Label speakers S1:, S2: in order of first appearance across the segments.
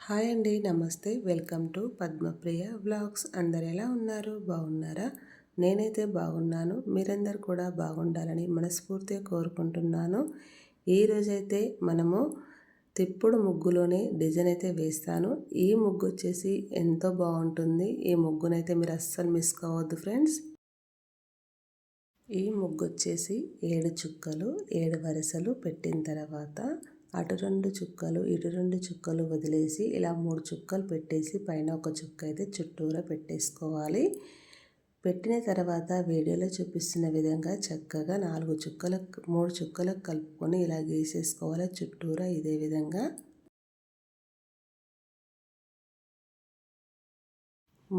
S1: Hi అండి, నమస్తే. Welcome to Padmapriya vlogs. అందరు ఎలా ఉన్నారు? బాగున్నారా? నేనైతే బాగున్నాను. మీరందరూ కూడా బాగుండాలని మనస్ఫూర్తిగా కోరుకుంటున్నాను. ఈరోజైతే మనము తిప్పుడు ముగ్గులోనే డిజైన్ అయితే వేస్తాను. ఈ ముగ్గు వచ్చేసి ఎంతో బాగుంటుంది. ఈ ముగ్గునైతే మీరు అస్సలు మిస్ కావద్దు ఫ్రెండ్స్. ఈ ముగ్గు వచ్చేసి 7 చుక్కలు 7 వరుసలు పెట్టిన తర్వాత అటు 2 చుక్కలు ఇటు 2 చుక్కలు వదిలేసి ఇలా 3 చుక్కలు పెట్టేసి పైన ఒక చుక్క అయితే చుట్టూరా పెట్టేసుకోవాలి. పెట్టిన తర్వాత వీడియోలో చూపిస్తున్న విధంగా చక్కగా 4 చుక్కలకు 3 చుక్కలకు కలుపుకొని ఇలా గీసేసుకోవాలి చుట్టూరా ఇదే విధంగా.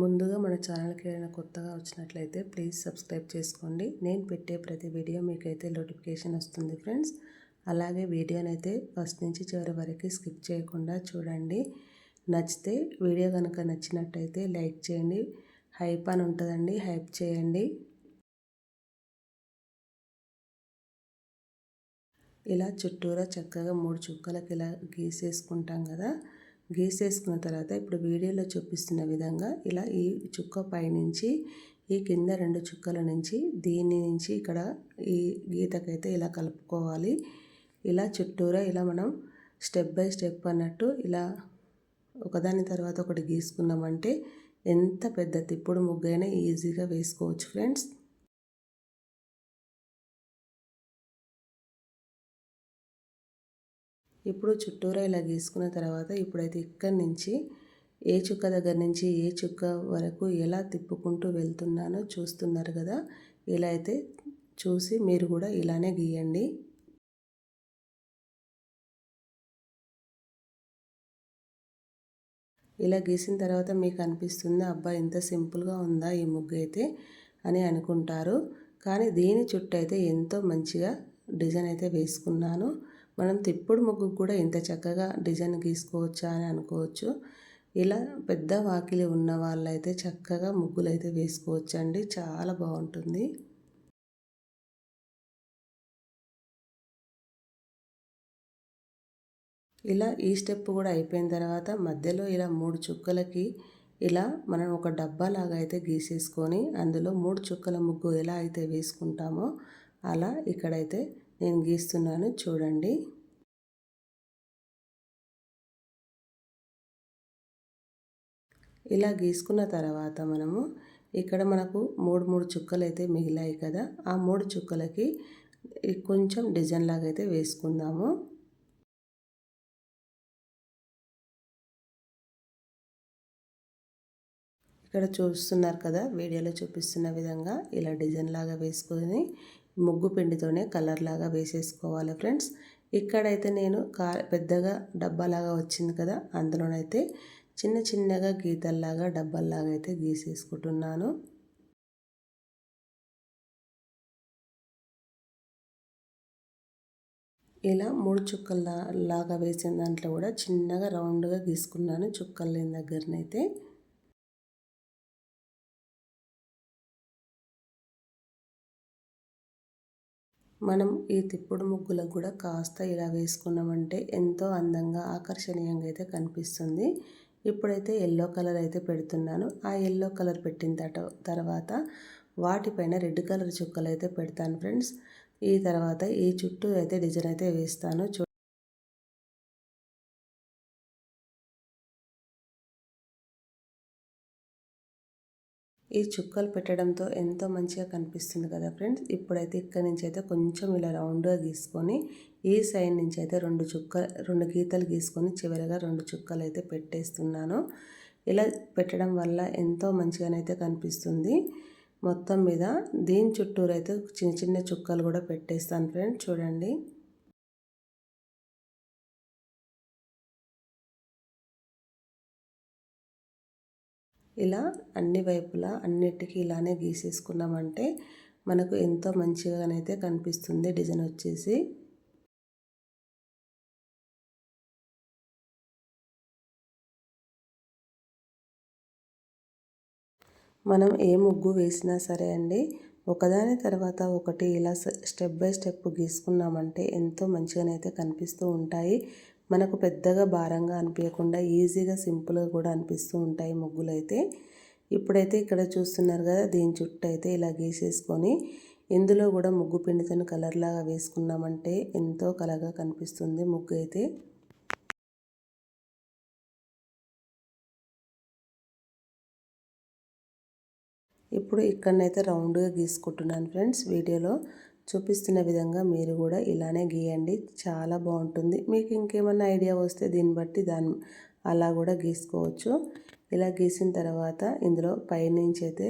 S1: ముందుగా మన ఛానల్కి ఏదైనా కొత్తగా వచ్చినట్లయితే ప్లీజ్ సబ్స్క్రైబ్ చేసుకోండి. నేను పెట్టే ప్రతి వీడియో మీకైతే నోటిఫికేషన్ వస్తుంది ఫ్రెండ్స్. అలాగే వీడియోనైతే ఫస్ట్ నుంచి చివరి వరకు స్కిప్ చేయకుండా చూడండి. నచ్చితే వీడియో కనుక నచ్చినట్టయితే లైక్ చేయండి. హైప్ అని ఉంటుందండి, హైప్ చేయండి. ఇలా చుట్టూరా చక్కగా 3 చుక్కలకి ఇలా గీసేసుకుంటాం కదా. గీసేసుకున్న తర్వాత ఇప్పుడు వీడియోలో చూపిస్తున్న విధంగా ఇలా ఈ చుక్క పైనుంచి ఈ కింద 2 చుక్కల నుంచి దీని నుంచి ఇక్కడ ఈ గీతకైతే ఇలా కలుపుకోవాలి. ఇలా చుట్టూరా ఇలా మనం స్టెప్ బై స్టెప్ అన్నట్టు ఇలా ఒకదాని తర్వాత ఒకటి గీసుకున్నామంటే ఎంత పెద్ద తిప్పుడు ముగ్గైనా ఈజీగా వేసుకోవచ్చు ఫ్రెండ్స్. ఇప్పుడు చుట్టూరా ఇలా గీసుకున్న తర్వాత ఇప్పుడైతే ఇక్కడి నుంచి ఏ చుక్క దగ్గర నుంచి ఏ చుక్క వరకు ఎలా తిప్పుకుంటూ వెళ్తున్నానో చూస్తున్నారు కదా. ఇలా అయితే చూసి మీరు కూడా ఇలానే గీయండి. ఇలా గీసిన తర్వాత మీకు అనిపిస్తుంది అబ్బా ఇంత సింపుల్గా ఉందా ఈ ముగ్గు అయితే అని అనుకుంటారు. కానీ దీని చుట్టూ అయితే ఎంతో మంచిగా డిజైన్ అయితే వేసుకున్నాను. మనం తిప్పుడు ముగ్గు కూడా ఇంత చక్కగా డిజైన్ గీసుకోవచ్చా అని అనుకోవచ్చు. ఇలా పెద్ద వాకిలి ఉన్న వాళ్ళైతే చక్కగా ముగ్గులు అయితే వేసుకోవచ్చండి, చాలా బాగుంటుంది. ఇలా ఈ స్టెప్ కూడా అయిపోయిన తర్వాత మధ్యలో ఇలా 3 చుక్కలకి ఇలా మనం ఒక డబ్బా లాగా అయితే గీసేసుకొని అందులో 3 చుక్కల ముగ్గు ఎలా అయితే వేసుకుంటామో అలా ఇక్కడైతే నేను గీస్తున్నాను చూడండి. ఇలా గీసుకున్న తర్వాత మనము ఇక్కడ మనకు 3 చుక్కలు అయితే మిగిలాయి కదా. ఆ 3 చుక్కలకి కొంచెం డిజైన్ లాగా అయితే వేసుకుందాము. ఇక్కడ చూస్తున్నారు కదా, వీడియోలో చూపిస్తున్న విధంగా ఇలా డిజైన్ లాగా వేసుకొని ముగ్గు పిండితోనే కలర్ లాగా వేసేసుకోవాలి ఫ్రెండ్స్. ఇక్కడైతే నేను పెద్దగా డబ్బాలాగా వచ్చింది కదా, అందులోనైతే చిన్న చిన్నగా గీతల్లాగా డబ్బాల్లాగా అయితే గీసేసుకుంటున్నాను. ఇలా 3 చుక్కల లాగా వేసిన దాంట్లో కూడా చిన్నగా రౌండ్గా గీసుకున్నాను చుక్కలు లేని దగ్గరనైతే. మనం ఈ తిప్పుడు ముగ్గులకు కూడా కాస్త ఇలా వేసుకున్నామంటే ఎంతో అందంగా ఆకర్షణీయంగా అయితే కనిపిస్తుంది. ఇప్పుడైతే ఎల్లో కలర్ అయితే పెడుతున్నాను. ఆ ఎల్లో కలర్ పెట్టిన తర్వాత వాటిపైన రెడ్ కలర్ చుక్కలు అయితే పెడతాను ఫ్రెండ్స్. ఈ తర్వాత ఈ చుట్టూ అయితే డిజైన్ అయితే వేస్తాను. ఈ చుక్కలు పెట్టడంతో ఎంతో మంచిగా కనిపిస్తుంది కదా ఫ్రెండ్స్. ఇప్పుడైతే ఇక్కడ నుంచి అయితే కొంచెం ఇలా రౌండ్గా గీసుకొని ఈ సైడ్ నుంచి అయితే 2 గీతలు గీసుకొని చివరిగా 2 చుక్కలు అయితే పెట్టేస్తున్నాను. ఇలా పెట్టడం వల్ల ఎంతో మంచిగానైతే కనిపిస్తుంది. మొత్తం మీద దీని చుట్టూరు అయితే చిన్న చిన్న చుక్కలు కూడా పెట్టేస్తాను ఫ్రెండ్స్ చూడండి. ఇలా అన్ని వైపులా అన్నిటికీ ఇలానే గీసేసుకున్నామంటే మనకు ఎంతో మంచిగానైతే కనిపిస్తుంది డిజైన్ వచ్చేసి. మనం ఏ ముగ్గు వేసినా సరే అండి, ఒకదాని తర్వాత ఒకటి ఇలా స్టెప్ బై స్టెప్ గీసుకున్నామంటే ఎంతో మంచిగానైతే కనిపిస్తూ ఉంటాయి. మనకు పెద్దగా భారంగా అనిపించకుండా ఈజీగా సింపుల్గా కూడా అనిపిస్తూ ఉంటాయి ముగ్గులు అయితే. ఇప్పుడైతే ఇక్కడ చూస్తున్నారు కదా, దీని చుట్టూ అయితే ఇలా గీసేసుకొని ఇందులో కూడా ముగ్గు పిండితో కలర్ లాగా వేసుకున్నామంటే ఎంతో కలగా కనిపిస్తుంది ముగ్గు అయితే. ఇప్పుడు ఇక్కడనైతే రౌండ్గా గీసుకుంటున్నాను ఫ్రెండ్స్. వీడియోలో చూపిస్తున్న విధంగా మీరు కూడా ఇలానే గీయండి, చాలా బాగుంటుంది. మీకు ఇంకేమన్నా ఐడియా వస్తే దీన్ని బట్టి అలా కూడా గీసుకోవచ్చు. ఇలా గీసిన తర్వాత ఇందులో పైనుంచి అయితే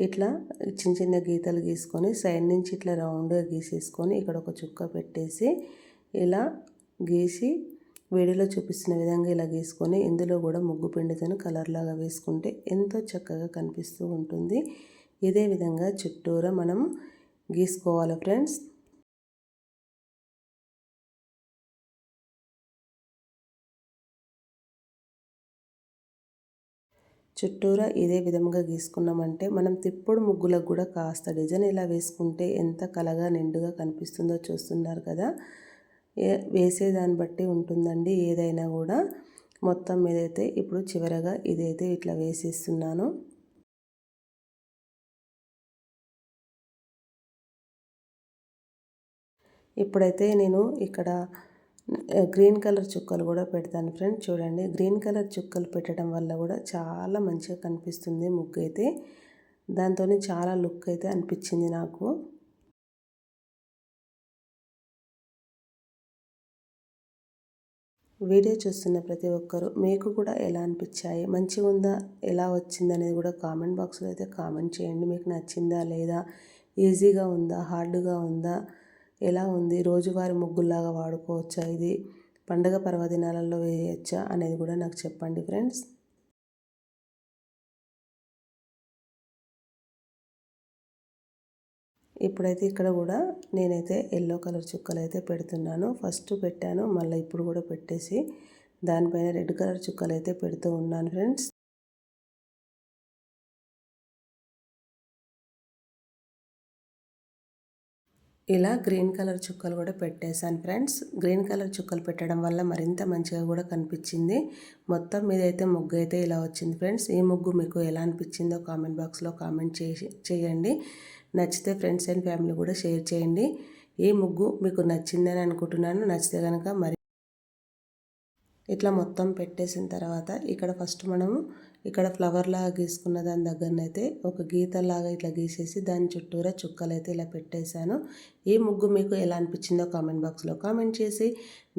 S1: ఇట్లా చిన్న చిన్న గీతలు గీసుకొని సైడ్ నుంచి ఇట్లా రౌండ్గా గీసేసుకొని ఇక్కడ ఒక చుక్క పెట్టేసి ఇలా గీసి వీడియోలో చూపిస్తున్న విధంగా ఇలా గీసుకొని ఇందులో కూడా ముగ్గు పిండితో కలర్ లాగా వేసుకుంటే ఎంతో చక్కగా కనిపిస్తూ ఉంటుంది. ఇదే విధంగా చుట్టూరా మనం గీసుకోవాలి ఫ్రెండ్స్. చుట్టూరా ఇదే విధంగా గీసుకున్నామంటే మనం తిప్పుడు ముగ్గులకు కూడా కాస్త డిజైన్ ఇలా వేసుకుంటే ఎంత కలగా నిండుగా కనిపిస్తుందో చూస్తున్నారు కదా. వేసేదాన్ని బట్టి ఉంటుందండి ఏదైనా కూడా. మొత్తం మీదైతే ఇప్పుడు చివరగా ఇదైతే ఇట్లా వేసేస్తున్నాను. ఇప్పుడైతే నేను ఇక్కడ గ్రీన్ కలర్ చుక్కలు కూడా పెడతాను ఫ్రెండ్స్. చూడండి, గ్రీన్ కలర్ చుక్కలు పెట్టడం వల్ల కూడా చాలా మంచిగా కనిపిస్తుంది ముగ్గు అయితే. దాంతో చాలా లుక్ అయితే అనిపించింది నాకు. వీడియో చూస్తున్న ప్రతి ఒక్కరు మీకు కూడా ఎలా అనిపించాయి, మంచిగా ఉందా, ఎలా వచ్చింది అనేది కూడా కామెంట్ బాక్స్లో అయితే కామెంట్ చేయండి. మీకు నచ్చిందా లేదా, ఈజీగా ఉందా, హార్డ్గా ఉందా, ఎలా ఉంది, రోజువారీ ముగ్గులాగా వాడుకోవచ్చా, ఇది పండగ పర్వదినాలలో వేయచ్చా అనేది కూడా నాకు చెప్పండి ఫ్రెండ్స్. ఇప్పుడైతే ఇక్కడ కూడా నేనైతే ఎల్లో కలర్ చుక్కలు అయితే పెడుతున్నాను. ఫస్ట్ పెట్టాను, మళ్ళీ ఇప్పుడు కూడా పెట్టేసి దానిపైన రెడ్ కలర్ చుక్కలు అయితే పెడుతూ ఉన్నాను ఫ్రెండ్స్. ఇలా గ్రీన్ కలర్ చుక్కలు కూడా పెట్టేశాను ఫ్రెండ్స్. గ్రీన్ కలర్ చుక్కలు పెట్టడం వల్ల మరింత మంచిగా కూడా కనిపించింది. మొత్తం మీద అయితే ముగ్గు అయితే ఇలా వచ్చింది ఫ్రెండ్స్. ఈ ముగ్గు మీకు ఎలా అనిపించిందో కామెంట్ బాక్స్లో కామెంట్ చేయండి. నచ్చితే ఫ్రెండ్స్ అండ్ ఫ్యామిలీ కూడా షేర్ చేయండి. ఈ ముగ్గు మీకు నచ్చిందని అనుకుంటున్నాను. నచ్చితే కనుక మరి ఇట్లా మొత్తం పెట్టేసిన తర్వాత ఇక్కడ ఫస్ట్ మనము ఇక్కడ ఫ్లవర్ లాగా గీసుకున్న దాని దగ్గరనైతే ఒక గీతలాగా ఇట్లా గీసేసి దాని చుట్టూరా చుక్కలు అయితే ఇలా పెట్టేశాను. ఈ ముగ్గు మీకు ఎలా అనిపించిందో కామెంట్ బాక్స్లో కామెంట్ చేసి,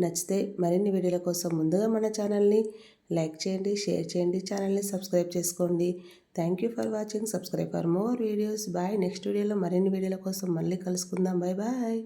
S1: నచ్చితే మరిన్ని వీడియోల కోసం ముందుగా మన ఛానల్ని లైక్ చేయండి, షేర్ చేయండి, ఛానల్ని సబ్స్క్రైబ్ చేసుకోండి. Thank you for watching. Subscribe for more videos. Bye. Next వీడియోలో మరిన్ని వీడియోల కోసం మళ్ళీ కలుసుకుందాం. Bye bye.